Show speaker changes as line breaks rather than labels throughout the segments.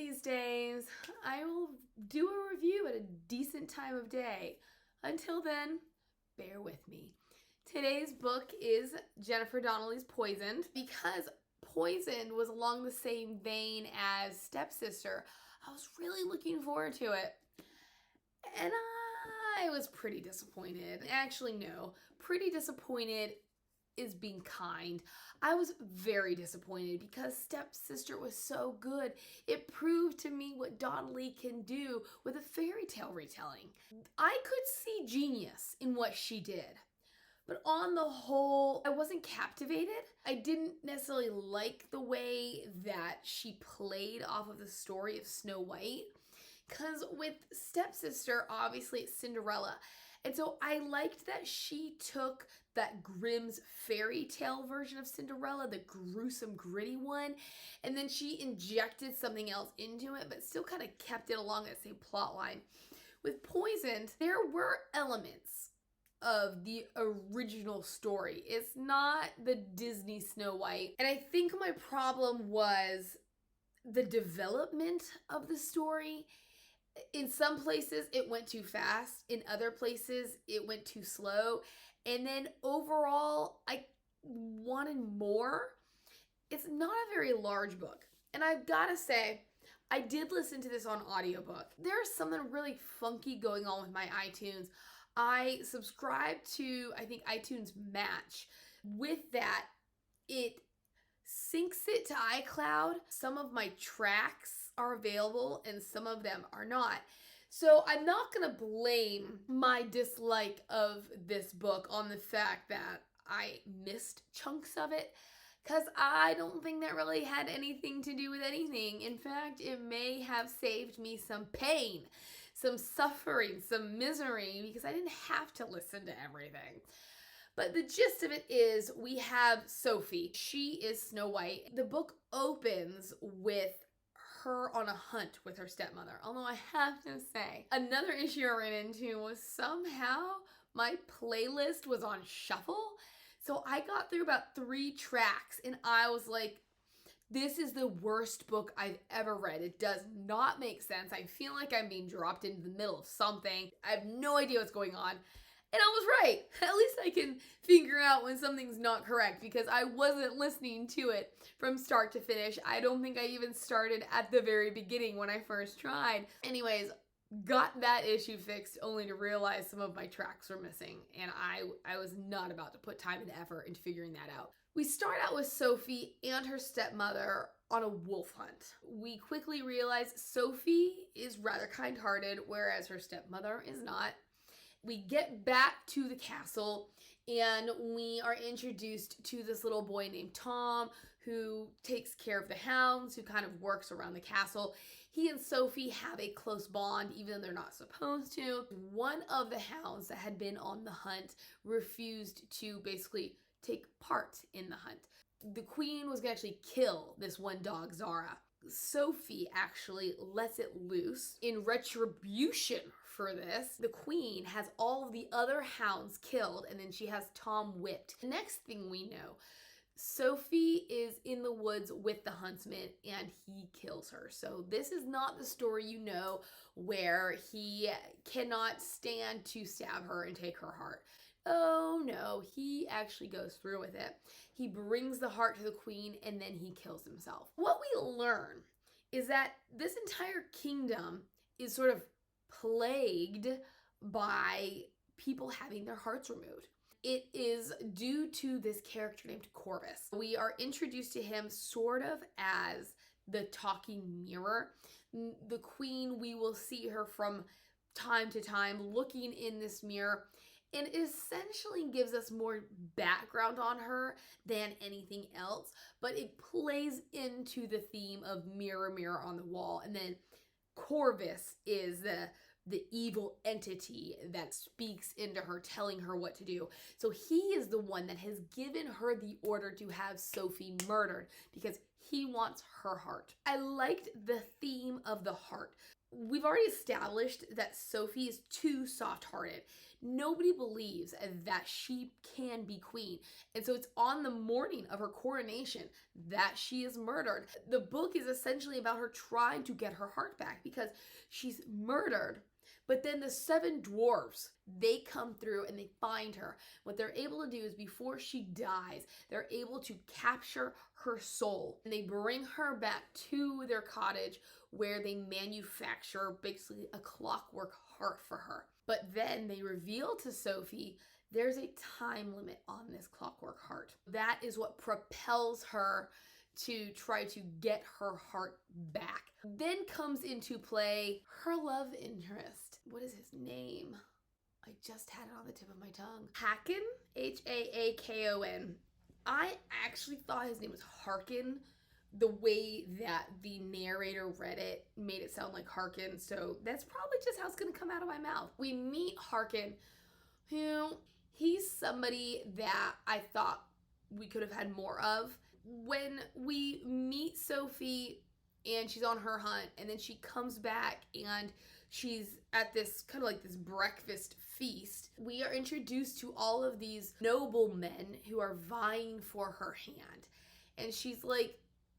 these days, I will do a review at a decent time of day. Until then, bear with me. Today's book is Jennifer Donnelly's Poisoned. Because Poisoned was along the same vein as Stepsister, I was really looking forward to it. And I was pretty disappointed. Actually, no. Pretty disappointed is being kind. I was very disappointed because Stepsister was so good. It proved to me what Donnelly can do with a fairy tale retelling. I could see genius in what she did. But on the whole, I wasn't captivated. I didn't necessarily like the way that she played off of the story of Snow White. Because with Stepsister, obviously it's Cinderella. And so I liked that she took that Grimm's fairy tale version of Cinderella, the gruesome, gritty one, and then she injected something else into it, but still kind of kept it along that same plot line. With Poisoned, there were elements of the original story. It's not the Disney Snow White. And I think my problem was the development of the story. In some places, it went too fast. In other places, it went too slow. And then overall, I wanted more. It's not a very large book. And I've got to say, I did listen to this on audiobook. There's something really funky going on with my iTunes. I subscribe to, I think, iTunes Match. With that, it syncs it to iCloud. Some of my tracks are available and some of them are not. So I'm not going to blame my dislike of this book on the fact that I missed chunks of it, because I don't think that really had anything to do with anything. In fact, it may have saved me some pain, some suffering, some misery, because I didn't have to listen to everything. But the gist of it is we have Sophie. She is Snow White. The book opens with her on a hunt with her stepmother. Although I have to say, another issue I ran into was somehow my playlist was on shuffle. So I got through about 3 tracks and I was like, this is the worst book I've ever read. It does not make sense. I feel like I'm being dropped into the middle of something. I have no idea what's going on. And I was right. At least I can figure out when something's not correct, because I wasn't listening to it from start to finish. I don't think I even started at the very beginning when I first tried. Anyways, got that issue fixed only to realize some of my tracks were missing. And I was not about to put time and effort into figuring that out. We start out with Sophie and her stepmother on a wolf hunt. We quickly realize Sophie is rather kind-hearted, whereas her stepmother is not. We get back to the castle and we are introduced to this little boy named Tom, who takes care of the hounds, who kind of works around the castle. He and Sophie have a close bond, even though they're not supposed to. One of the hounds that had been on the hunt refused to basically take part in the hunt. The queen was going to actually kill this one dog, Zara. Sophie actually lets it loose. In retribution for this, the queen has all of the other hounds killed, and then she has Tom whipped. The next thing we know, Sophie is in the woods with the huntsman and he kills her. So this is not the story you know, where he cannot stand to stab her and take her heart. Oh no, he actually goes through with it. He brings the heart to the queen and then he kills himself. What we learn is that this entire kingdom is sort of plagued by people having their hearts removed. It is due to this character named Corvus. We are introduced to him sort of as the talking mirror. The queen, we will see her from time to time looking in this mirror, and it essentially gives us more background on her than anything else, but it plays into the theme of mirror, mirror on the wall. And then Corvus is the evil entity that speaks into her, telling her what to do. So he is the one that has given her the order to have Sophie murdered because he wants her heart. I liked the theme of the heart. we've already established that Sophie is too soft-hearted. Nobody believes that she can be queen. And so it's on the morning of her coronation that she is murdered. The book is essentially about her trying to get her heart back because she's murdered. But then the 7 dwarves, they come through and they find her. What they're able to do is before she dies, they're able to capture her soul. And they bring her back to their cottage where they manufacture basically a clockwork heart for her. But then they reveal to Sophie there's a time limit on this clockwork heart. That is what propels her to try to get her heart back. Then comes into play her love interest. What is his name? I just had it on the tip of my tongue. Haakon? Haakon. I actually thought his name was Harkin. The way that the narrator read it made it sound like Harkin, so that's probably just how it's gonna come out of my mouth. We meet Harkin, who he's somebody that I thought we could have had more of. When we meet Sophie and she's on her hunt and then she comes back and she's at this kind of like this breakfast feast, we are introduced to all of these noblemen who are vying for her hand. And she's like,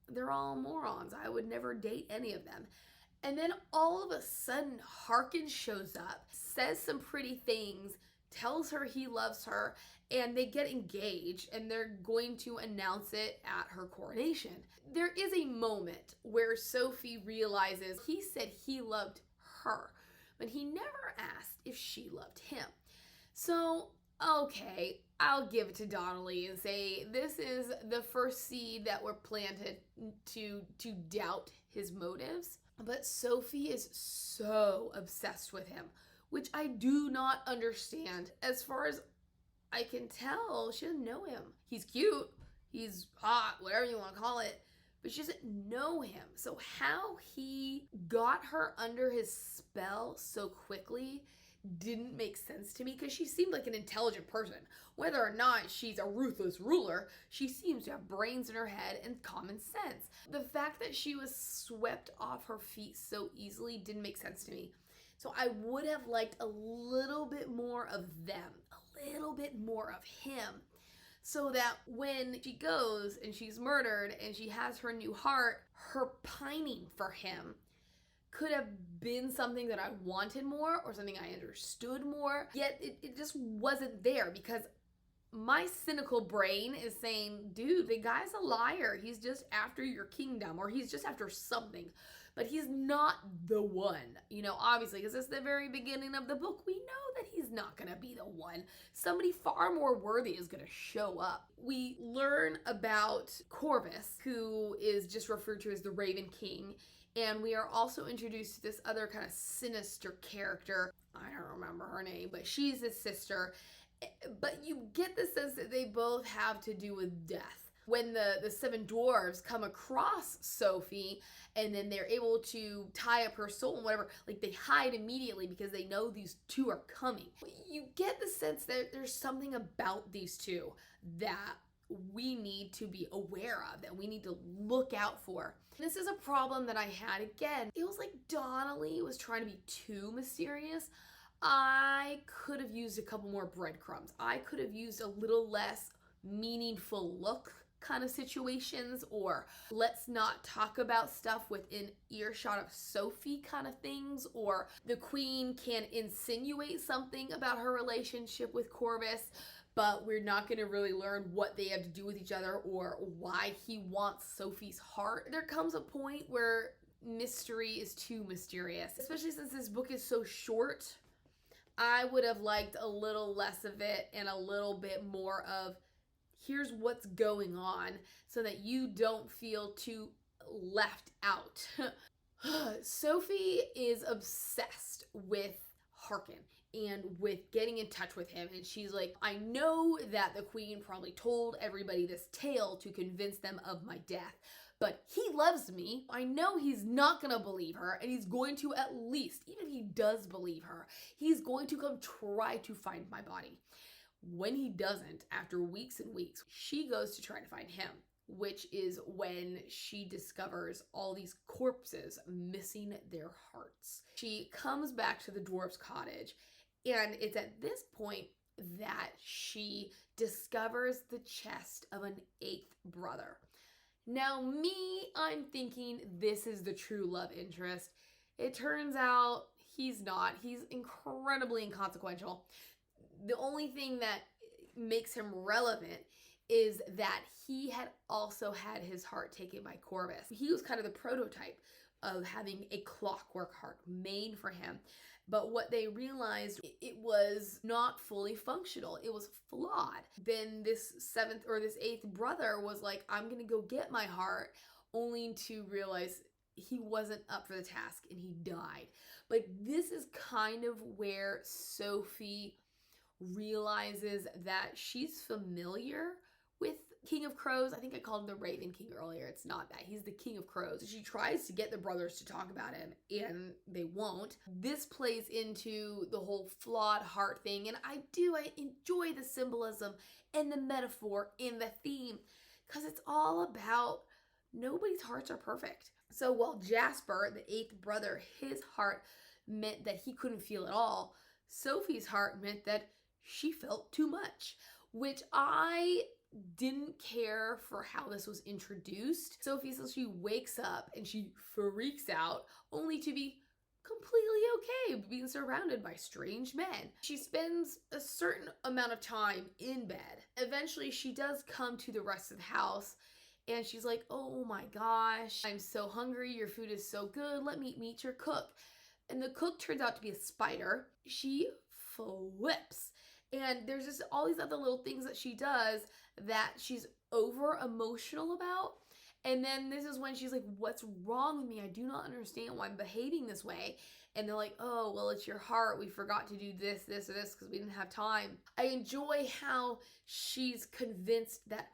they're all morons. I would never date any of them. And then all of a sudden, Harkin shows up, says some pretty things, tells her he loves her, and they get engaged, and they're going to announce it at her coronation. There is a moment where Sophie realizes he said he loved her, but he never asked if she loved him. So, okay, I'll give it to Donnelly and say this is the first seed that were planted to doubt his motives. But Sophie is so obsessed with him, which I do not understand. As far as I can tell, she doesn't know him. He's cute, he's hot, whatever you want to call it, but she doesn't know him. So how he got her under his spell so quickly didn't make sense to me, because she seemed like an intelligent person. Whether or not she's a ruthless ruler, she seems to have brains in her head and common sense. The fact that she was swept off her feet so easily didn't make sense to me. So I would have liked a little bit more of them, a little bit more of him, so that when she goes and she's murdered and she has her new heart, her pining for him could have been something that I wanted more or something I understood more, yet it just wasn't there, because my cynical brain is saying, dude, the guy's a liar. He's just after your kingdom, or he's just after something, but he's not the one. You know, obviously, because it's the very beginning of the book. We know that he's not going to be the one. Somebody far more worthy is going to show up. We learn about Corvus, who is just referred to as the Raven King, and we are also introduced to this other kind of sinister character. I don't remember her name, but she's his sister. But you get the sense that they both have to do with death. When the 7 dwarves come across Sophie and then they're able to tie up her soul and whatever, like they hide immediately because they know these two are coming. You get the sense that there's something about these two that we need to be aware of, that we need to look out for. This is a problem that I had. Again, it was like Donnelly was trying to be too mysterious. I could have used a couple more breadcrumbs. I could have used a little less meaningful look kind of situations, or let's not talk about stuff within earshot of Sophie kind of things, or the queen can insinuate something about her relationship with Corvus, but we're not going to really learn what they have to do with each other or why he wants Sophie's heart. There comes a point where mystery is too mysterious, especially since this book is so short. I would have liked a little less of it and a little bit more of here's what's going on, so that you don't feel too left out. Sophie is obsessed with Harkin and with getting in touch with him, and she's like, I know that the queen probably told everybody this tale to convince them of my death, but he loves me. I know he's not gonna believe her, and he's going to, at least, even if he does believe her, he's going to come try to find my body. When he doesn't, after weeks and weeks, she goes to try to find him. which is when she discovers all these corpses missing their hearts. She comes back to the dwarf's cottage, and it's at this point that she discovers the chest of an eighth brother. Now, I'm thinking this is the true love interest. It turns out he's not. He's incredibly inconsequential. The only thing that makes him relevant is that he had also had his heart taken by Corvus. He was kind of the prototype of having a clockwork heart made for him. But what they realized, it was not fully functional. It was flawed. Then this eighth brother was like, I'm going to go get my heart, only to realize he wasn't up for the task and he died. But this is kind of where Sophie realizes that she's familiar with King of Crows. I think I called him the Raven King earlier. It's not that. He's the King of Crows. She tries to get the brothers to talk about him, and they won't. This plays into the whole flawed heart thing, and I enjoy the symbolism and the metaphor in the theme, because it's all about nobody's hearts are perfect. So while Jasper, the eighth brother, his heart meant that he couldn't feel at all, Sophie's heart meant that she felt too much, which I didn't care for how this was introduced. Sophie says she wakes up and she freaks out, only to be completely okay being surrounded by strange men. She spends a certain amount of time in bed. Eventually, she does come to the rest of the house, and she's like, oh my gosh, I'm so hungry. Your food is so good. Let me meet your cook. And the cook turns out to be a spider. She flips. And there's just all these other little things that she does that she's over emotional about. And then this is when she's like, what's wrong with me? I do not understand why I'm behaving this way. And they're like, oh, well, it's your heart. We forgot to do this, this, or this because we didn't have time. I enjoy how she's convinced that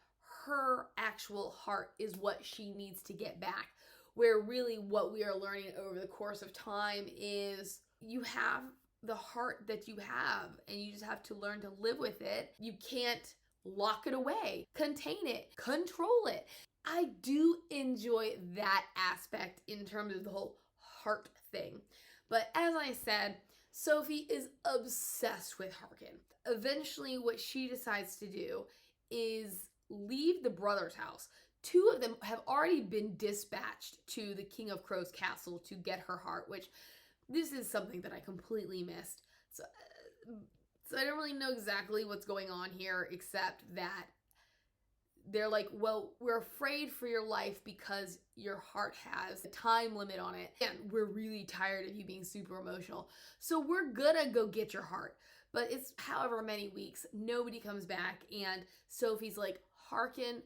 her actual heart is what she needs to get back. Where really what we are learning over the course of time is you have the heart that you have, and you just have to learn to live with it. You can't lock it away, contain it, control it. I do enjoy that aspect in terms of the whole heart thing. But as I said, Sophie is obsessed with Harkin. Eventually, what she decides to do is leave the brother's house. Two of them have already been dispatched to the King of Crows castle to get her heart, which this is something that I completely missed. So I don't really know exactly what's going on here, except that they're like, well, we're afraid for your life because your heart has a time limit on it, and we're really tired of you being super emotional. So we're gonna go get your heart. But it's however many weeks, nobody comes back, and Sophie's like, Harkin,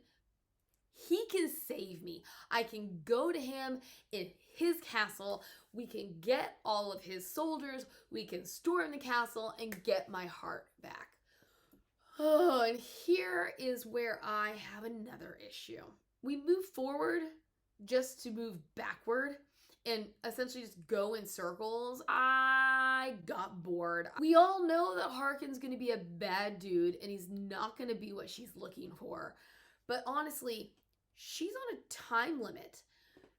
he can save me. I can go to him in his castle. We can get all of his soldiers. We can storm the castle and get my heart back. Oh, and here is where I have another issue. We move forward just to move backward and essentially just go in circles. I got bored. We all know that Harkin's going to be a bad dude and he's not going to be what she's looking for. But honestly, she's on a time limit.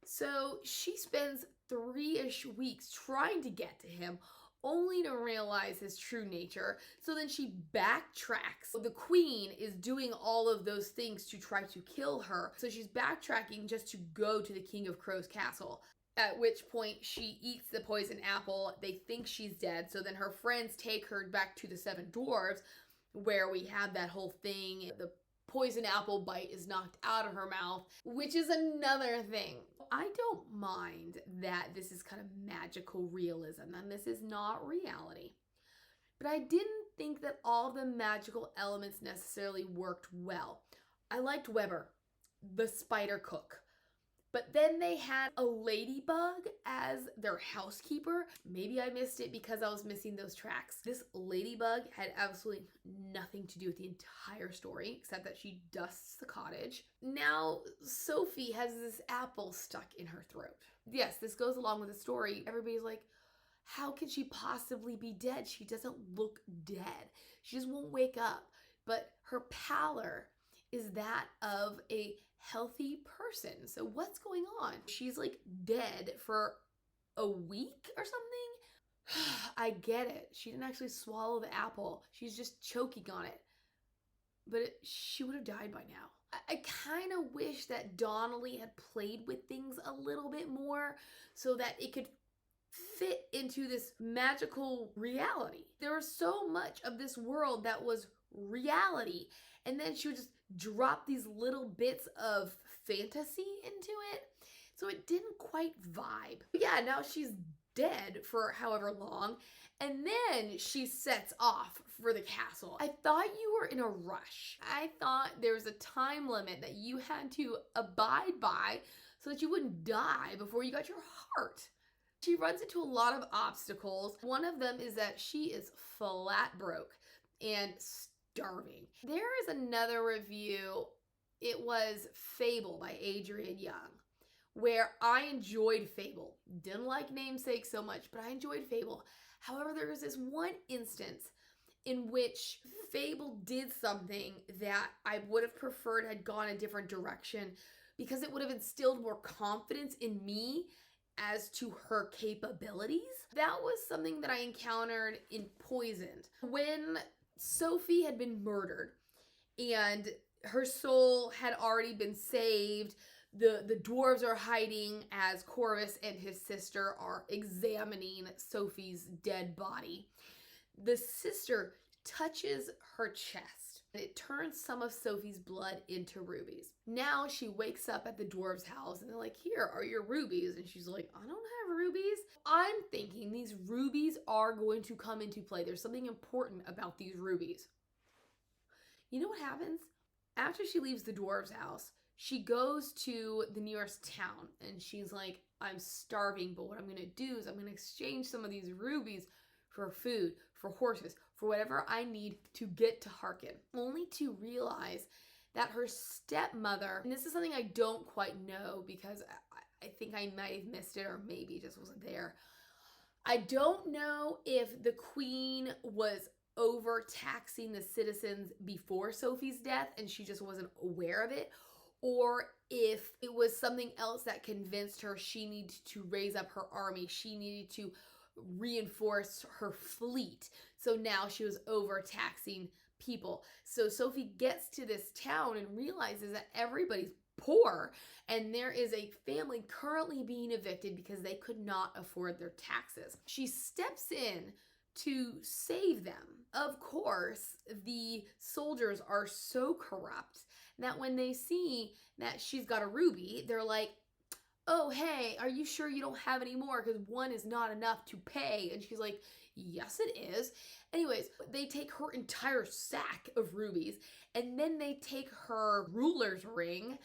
So she spends 3-ish weeks trying to get to him, only to realize his true nature. So then she backtracks. The queen is doing all of those things to try to kill her. So she's backtracking just to go to the King of Crows castle. At which point she eats the poison apple. They think she's dead. So then her friends take her back to the Seven Dwarves, where we have that whole thing. The poison apple bite is knocked out of her mouth, which is another thing. I don't mind that this is kind of magical realism and this is not reality. But I didn't think that all the magical elements necessarily worked well. I liked Weber, the spider cook. But then they had a ladybug as their housekeeper. Maybe I missed it because I was missing those tracks. This ladybug had absolutely nothing to do with the entire story, except that she dusts the cottage. Now, Sophie has this apple stuck in her throat. Yes, this goes along with the story. Everybody's like, how can she possibly be dead? She doesn't look dead. She just won't wake up. But her pallor is that of a healthy person. So what's going on? She's like dead for a week or something? I get it. She didn't actually swallow the apple. She's just choking on it. But she would have died by now. I kind of wish that Donnelly had played with things a little bit more so that it could fit into this magical reality. There was so much of this world that was reality, and then she would just drop these little bits of fantasy into it, so it didn't quite vibe. But yeah, now she's dead for however long, and then she sets off for the castle. I thought you were in a rush. I thought there was a time limit that you had to abide by so that you wouldn't die before you got your heart. She runs into a lot of obstacles. One of them is that she is flat broke and starving. There is another review. It was Fable by Adrian Young, where I enjoyed Fable. Didn't like Namesake so much, but I enjoyed Fable. However, there was this one instance in which Fable did something that I would have preferred had gone a different direction, because it would have instilled more confidence in me as to her capabilities. That was something that I encountered in Poisoned. When Sophie had been murdered and her soul had already been saved, the dwarves are hiding as Corvus and his sister are examining Sophie's dead body. The sister touches her chest, and it turns some of Sophie's blood into rubies. Now she wakes up at the dwarves' house, and they're like, here are your rubies. And she's like, I don't have rubies. I'm thinking these rubies are going to come into play. There's something important about these rubies. You know what happens? After she leaves the dwarves' house, she goes to the nearest town, and she's like, I'm starving, but what I'm going to do is I'm going to exchange some of these rubies for food, for horses, for whatever I need to get to Harkin, only to realize that her stepmother, and this is something I don't quite know because I think I might have missed it, or maybe it just wasn't there. I don't know if the queen was overtaxing the citizens before Sophie's death and she just wasn't aware of it, or if it was something else that convinced her she needed to raise up her army, she needed to reinforce her fleet. So now she was overtaxing people. So Sophie gets to this town and realizes that everybody's poor, and there is a family currently being evicted because they could not afford their taxes. She steps in to save them. Of course, the soldiers are so corrupt that when they see that she's got a ruby, they're like, oh, hey, are you sure you don't have any more? Because one is not enough to pay. And she's like, yes, it is. Anyways, they take her entire sack of rubies, and then they take her ruler's ring,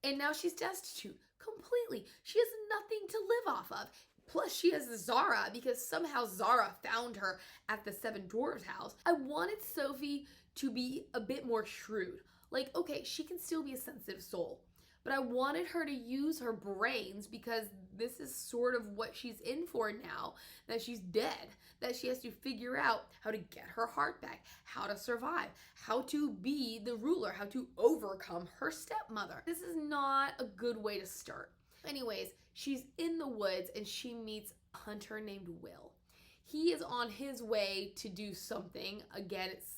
and now she's destitute completely. She has nothing to live off of. Plus, she has Zara because somehow Zara found her at the Seven Dwarves house. I wanted Sophie to be a bit more shrewd. Like, okay, she can still be a sensitive soul, but I wanted her to use her brains because this is sort of what she's in for now, that she's dead, that she has to figure out how to get her heart back, how to survive, how to be the ruler, how to overcome her stepmother. This is not a good way to start. Anyways, she's in the woods and she meets a hunter named Will. He is on his way to do something. Again, it's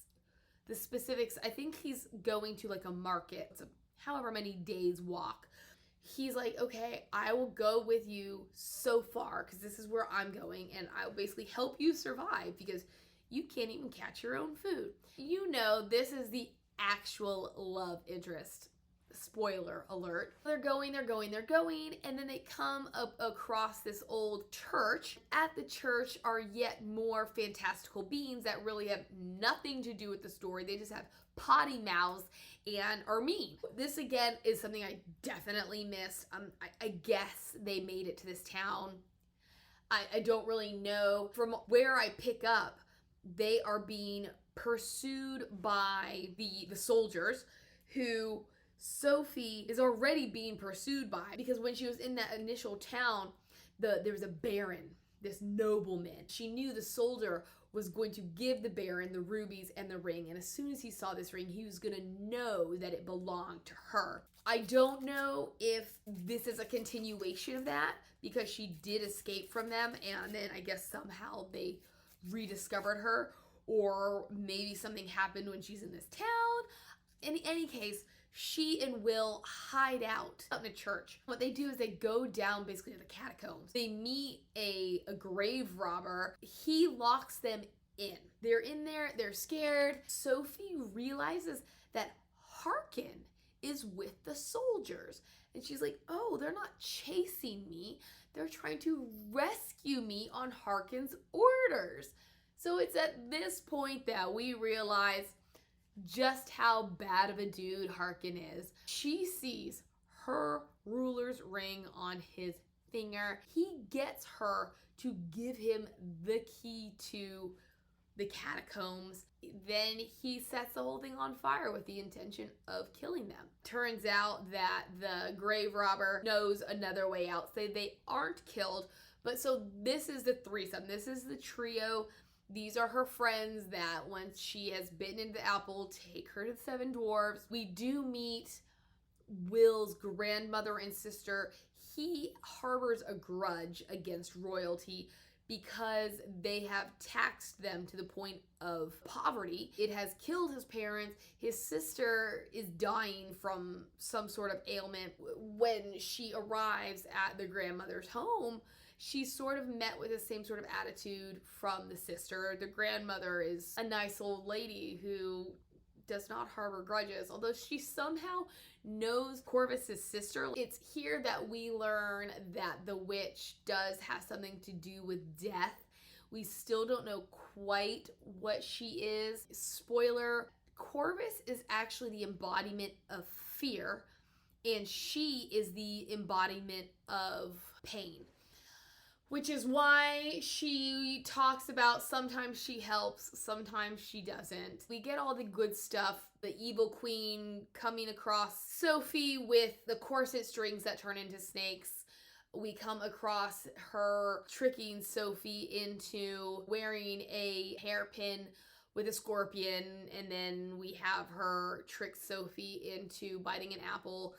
the specifics. I think he's going to like a market. It's a however many days walk. He's like, okay, I will go with you so far because this is where I'm going, and I will basically help you survive because you can't even catch your own food. You know, this is the actual love interest. Spoiler alert. They're going, and then they come up across this old church. At the church are yet more fantastical beings that really have nothing to do with the story. They just have potty mouths and are mean. This again is something I definitely missed. I guess they made it to this town. I don't really know. From where I pick up, they are being pursued by the soldiers who Sophie is already being pursued by, because when she was in that initial town, there was a baron, this nobleman. She knew the soldier was going to give the baron the rubies and the ring, and as soon as he saw this ring, he was going to know that it belonged to her. I don't know if this is a continuation of that, because she did escape from them and then I guess somehow they rediscovered her, or maybe something happened when she's in this town. In any case, she and Will hide out in a church. What they do is they go down basically to the catacombs. They meet a grave robber. He locks them in. They're in there, they're scared. Sophie realizes that Harkin is with the soldiers. And she's like, oh, they're not chasing me. They're trying to rescue me on Harkin's orders. So it's at this point that we realize just how bad of a dude Harkin is. She sees her ruler's ring on his finger. He gets her to give him the key to the catacombs. Then he sets the whole thing on fire with the intention of killing them. Turns out that the grave robber knows another way out, so they aren't killed. But so this is the threesome. This is the trio. These are her friends that once she has bitten into the apple, take her to the Seven Dwarves. We do meet Will's grandmother and sister. He harbors a grudge against royalty because they have taxed them to the point of poverty. It has killed his parents. His sister is dying from some sort of ailment. When she arrives at the grandmother's home, she's sort of met with the same sort of attitude from the sister. The grandmother is a nice old lady who does not harbor grudges, although she somehow knows Corvus's sister. It's here that we learn that the witch does have something to do with death. We still don't know quite what she is. Spoiler, Corvus is actually the embodiment of fear, and she is the embodiment of pain. Which is why she talks about sometimes she helps, sometimes she doesn't. We get all the good stuff. The evil queen coming across Sophie with the corset strings that turn into snakes. We come across her tricking Sophie into wearing a hairpin with a scorpion. And then we have her trick Sophie into biting an apple.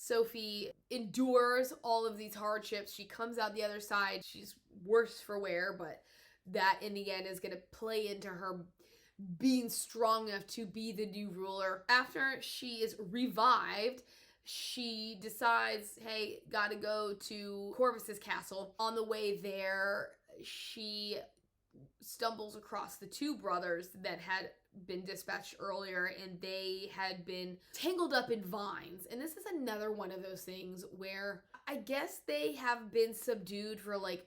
Sophie endures all of these hardships. She comes out the other side. She's worse for wear, but that in the end is going to play into her being strong enough to be the new ruler. After she is revived, she decides, hey, gotta go to Corvus's castle. On the way there, she stumbles across the two brothers that had been dispatched earlier, and they had been tangled up in vines. And this is another one of those things where I guess they have been subdued for like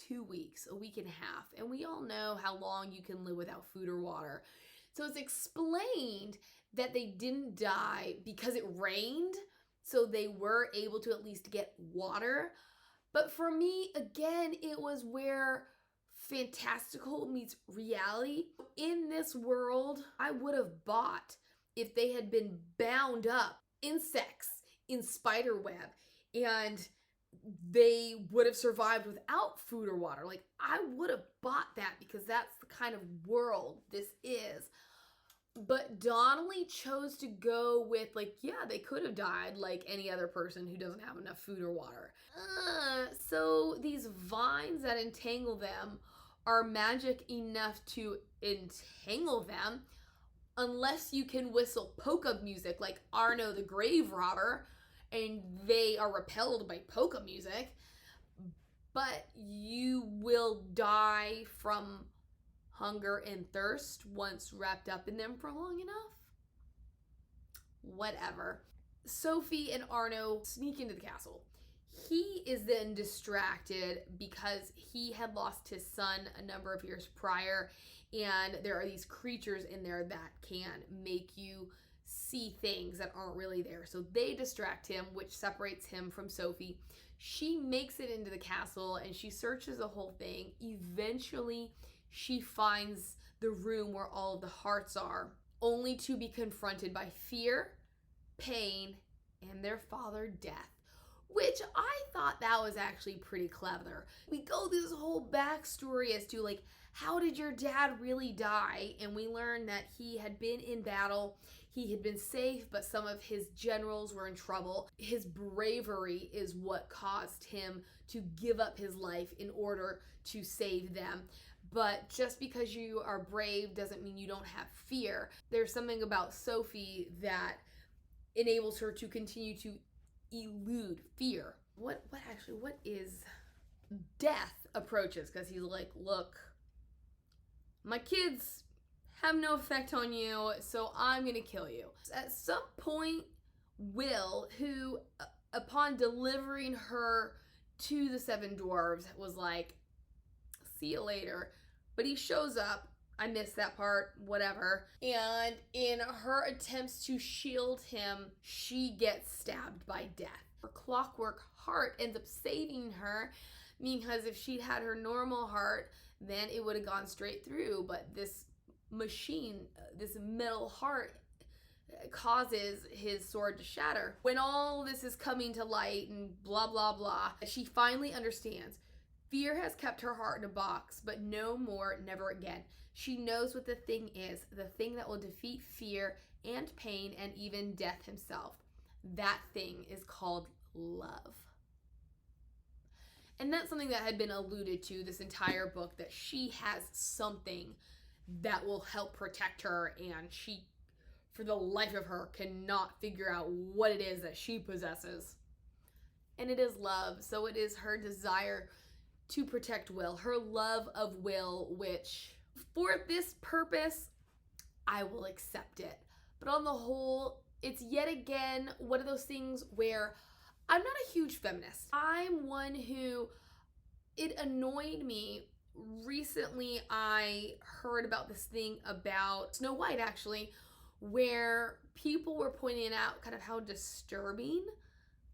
2 weeks, a week and a half. And we all know how long you can live without food or water. So it's explained that they didn't die because it rained, so they were able to at least get water. But for me, again, it was where fantastical meets reality. In this world, I would have bought if they had been bound up insects in spider web and they would have survived without food or water. Like, I would have bought that because that's the kind of world this is. But Donnelly chose to go with, like, yeah, they could have died like any other person who doesn't have enough food or water. So these vines that entangle them are magic enough to entangle them, unless you can whistle polka music like Arno the Grave Robber, and they are repelled by polka music. But you will die from hunger and thirst once wrapped up in them for long enough. Whatever. Sophie and Arno sneak into the castle. He is then distracted because he had lost his son a number of years prior, and there are these creatures in there that can make you see things that aren't really there. So they distract him, which separates him from Sophie. She makes it into the castle and she searches the whole thing. Eventually, she finds the room where all of the hearts are, only to be confronted by fear, pain, and their father, death. Which I thought that was actually pretty clever. We go through this whole backstory as to, like, how did your dad really die? And we learn that he had been in battle. He had been safe, but some of his generals were in trouble. His bravery is what caused him to give up his life in order to save them. But just because you are brave doesn't mean you don't have fear. There's something about Sophie that enables her to continue to elude fear. What is death approaches? Because he's like, look, my kids have no effect on you, so I'm gonna kill you. At some point, Will, who upon delivering her to the seven dwarves was like, see you later, but he shows up. I missed that part, whatever. And in her attempts to shield him, she gets stabbed by death. Her clockwork heart ends up saving her, because if she'd had her normal heart, then it would have gone straight through. But this machine, this metal heart, causes his sword to shatter. When all this is coming to light and blah, blah, blah, she finally understands. Fear has kept her heart in a box, but no more, never again. She knows what the thing is, the thing that will defeat fear and pain and even death himself. That thing is called love. And that's something that had been alluded to this entire book, that she has something that will help protect her, and she, for the life of her, cannot figure out what it is that she possesses. And it is love. So it is her desire to protect Will, her love of Will, which for this purpose, I will accept it. But on the whole, it's yet again one of those things where I'm not a huge feminist. I'm one who, it annoyed me. Recently, I heard about this thing about Snow White, actually, where people were pointing out kind of how disturbing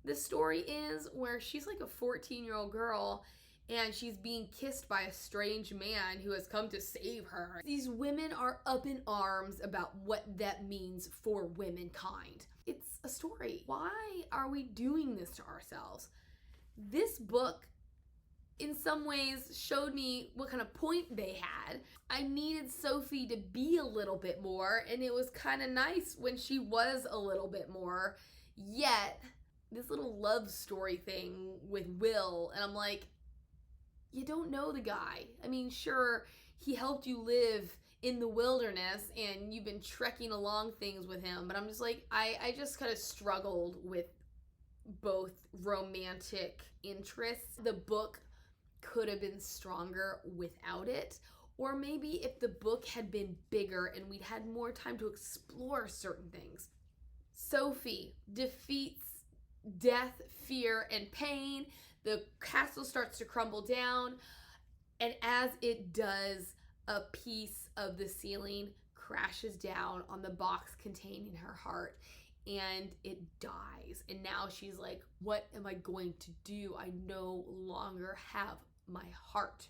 this story is, where she's like a 14-year-old girl and she's being kissed by a strange man who has come to save her. These women are up in arms about what that means for womankind. It's a story. Why are we doing this to ourselves? This book, in some ways, showed me what kind of point they had. I needed Sophie to be a little bit more, and it was kind of nice when she was a little bit more. Yet, this little love story thing with Will, and I'm like, you don't know the guy. I mean, sure, he helped you live in the wilderness and you've been trekking along things with him, but I'm just like, I just kind of struggled with both romantic interests. The book could have been stronger without it, or maybe if the book had been bigger and we'd had more time to explore certain things. Sophie defeats death, fear, and pain. The castle starts to crumble down, and as it does, a piece of the ceiling crashes down on the box containing her heart, and it dies. And now she's like, what am I going to do? I no longer have my heart.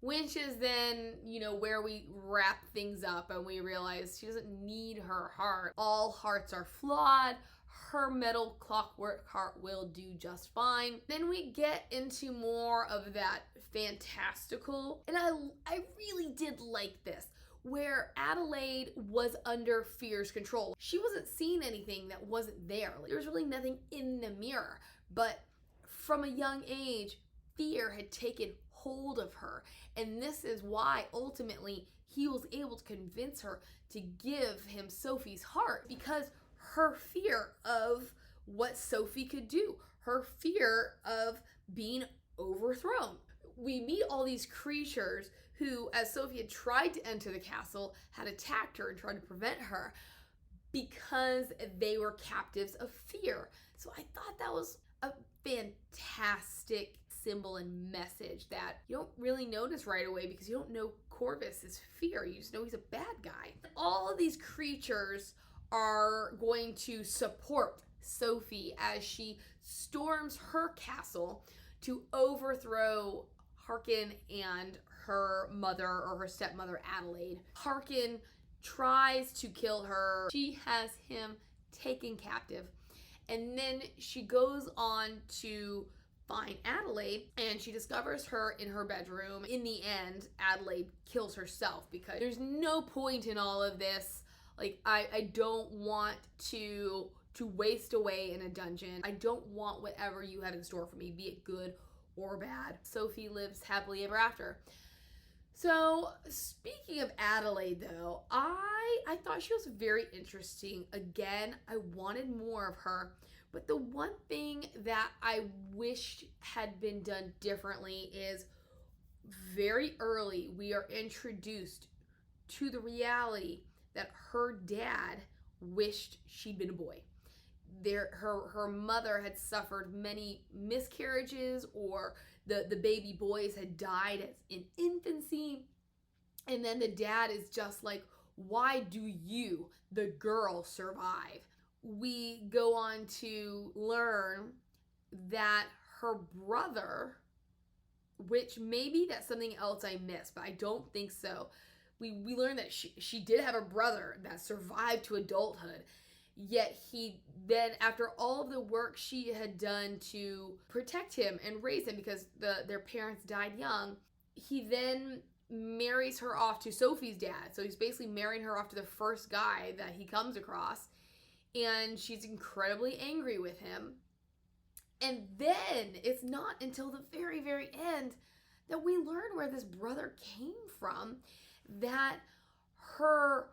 Which is then, where we wrap things up and we realize she doesn't need her heart. All hearts are flawed. Her metal clockwork heart will do just fine. Then we get into more of that fantastical, and I really did like this, where Adelaide was under fear's control. She wasn't seeing anything that wasn't there. There was really nothing in the mirror, but from a young age, fear had taken hold of her, and this is why ultimately he was able to convince her to give him Sophie's heart, because her fear of what Sophie could do, her fear of being overthrown. We meet all these creatures who, as Sophie had tried to enter the castle, had attacked her and tried to prevent her because they were captives of fear. So I thought that was a fantastic symbol and message that you don't really notice right away because you don't know Corvus is fear. You just know he's a bad guy. All of these creatures are going to support Sophie as she storms her castle to overthrow Harkin and her mother, or her stepmother, Adelaide. Harkin tries to kill her. She has him taken captive, and then she goes on to find Adelaide, and she discovers her in her bedroom. In the end, Adelaide kills herself because there's no point in all of this. Like, I don't want to waste away in a dungeon. I don't want whatever you have in store for me, be it good or bad. Sophie lives happily ever after. So, speaking of Adelaide, though, I thought she was very interesting. Again, I wanted more of her. But the one thing that I wished had been done differently is very early we are introduced to the reality that her dad wished she'd been a boy. Her mother had suffered many miscarriages, or the baby boys had died in infancy. And then the dad is just like, why do you, the girl, survive? We go on to learn that her brother, which maybe that's something else I missed, but I don't think so. We learned that she did have a brother that survived to adulthood. Yet he then, after all of the work she had done to protect him and raise him, because their parents died young, he then marries her off to Sophie's dad. So he's basically marrying her off to the first guy that he comes across. And she's incredibly angry with him. And then it's not until the very, very end that we learn where this brother came from, that her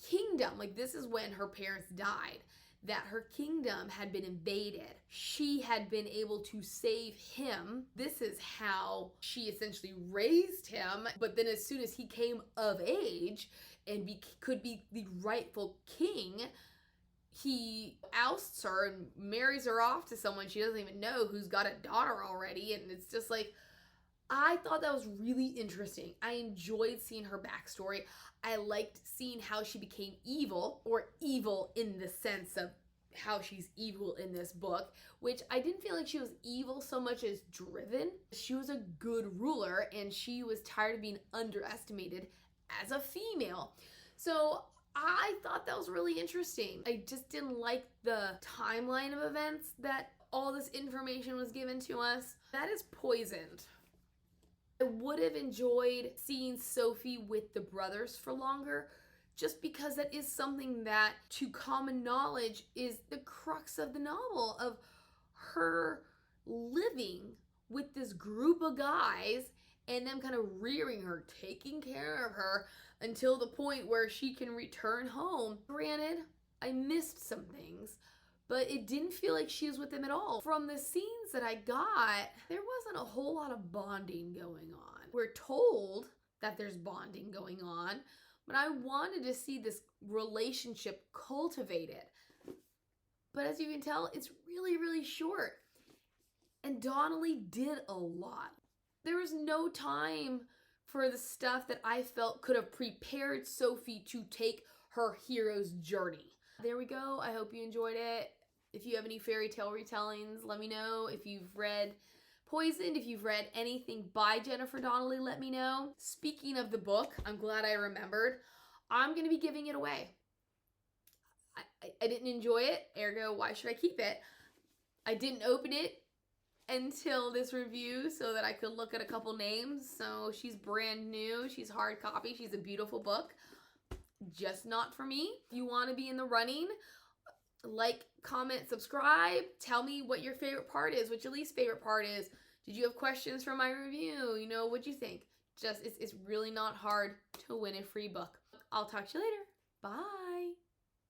kingdom, like this is when her parents died, that her kingdom had been invaded. She had been able to save him. This is how she essentially raised him. But then as soon as he came of age and could be the rightful king, he ousts her and marries her off to someone she doesn't even know, who's got a daughter already. And it's just like, I thought that was really interesting. I enjoyed seeing her backstory. I liked seeing how she became evil, or evil in the sense of how she's evil in this book, which I didn't feel like she was evil so much as driven. She was a good ruler, and she was tired of being underestimated as a female. So I thought that was really interesting. I just didn't like the timeline of events that all this information was given to us. That is Poisoned. I would have enjoyed seeing Sophie with the brothers for longer, just because that is something that, to common knowledge, is the crux of the novel, of her living with this group of guys and them kind of rearing her, taking care of her until the point where she can return home. Granted, I missed some things, but it didn't feel like she was with them at all. From the scenes that I got, there wasn't a whole lot of bonding going on. We're told that there's bonding going on, but I wanted to see this relationship cultivated. But as you can tell, it's really, really short. And Donnelly did a lot. There was no time for the stuff that I felt could have prepared Sophie to take her hero's journey. There we go. I hope you enjoyed it. If you have any fairy tale retellings, let me know. If you've read Poisoned, if you've read anything by Jennifer Donnelly, let me know. Speaking of the book, I'm glad I remembered. I'm going to be giving it away. I didn't enjoy it, ergo, why should I keep it? I didn't open it until this review so that I could look at a couple names. So she's brand new. She's hard copy. She's a beautiful book. Just not for me. If you want to be in the running, like, comment, subscribe. Tell me what your favorite part is, what your least favorite part is. Did you have questions for my review? You know, what'd you think? It's really not hard to win a free book. I'll talk to you later. Bye.